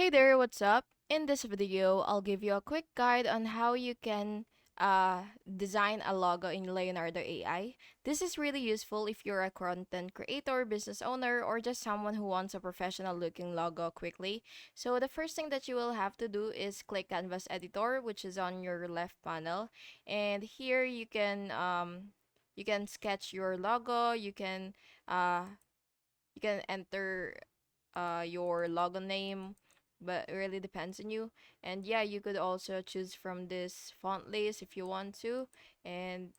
Hey there, what's up? In this video, I'll give you a quick guide on how you can design a logo in Leonardo AI. This is really useful if you're a content creator, business owner, or just someone who wants a professional looking logo quickly. So the first thing that you will have to do is click Canvas Editor, which is on your left panel. And here you can sketch your logo, uh you can enter your logo name, but it really depends on you. And yeah, you could also choose from this font list if you want to, and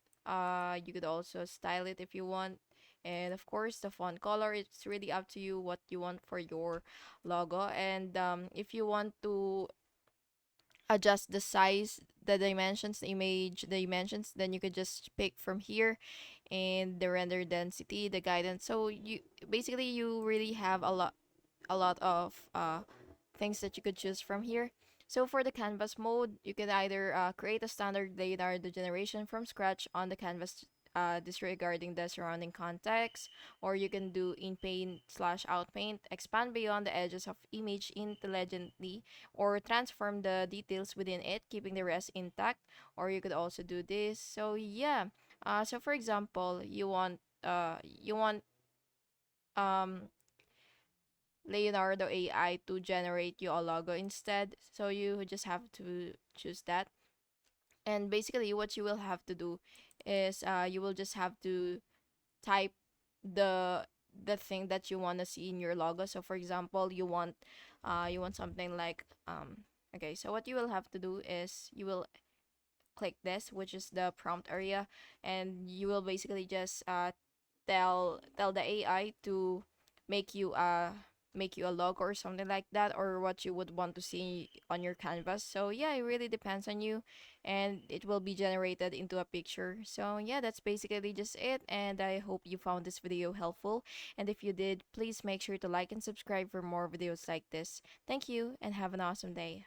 you could also style it if you want. And of course, the font color, it's really up to you what you want for your logo. And if you want to adjust the size, the dimensions, the image dimensions, then you could just pick from here, and the render density, the guidance. So you basically you really have a lot of things that you could choose from here. So for the canvas mode, you can either create a standard Leonardo generation from scratch on the canvas, disregarding the surrounding context, or you can do in paint slash out paint, expand beyond the edges of image intelligently, or transform the details within it, keeping the rest intact, or you could also do this. So yeah, so for example, you want um Leonardo AI to generate you a logo instead. So you just have to choose that. And basically, what you will have to do is you will just have to type the the thing that you want to see in your logo. So for example, you want something like okay, so what you will have to do is you will click this, which is the prompt area, and you will basically just tell the AI to make you uh make you a logo or something like that, or what you would want to see on your canvas. So yeah, it really depends on you, and it will be generated into a picture. So yeah, that's basically just it, and I hope you found this video helpful. And if you did, please make sure to like and subscribe for more videos like this. Thank you and have an awesome day.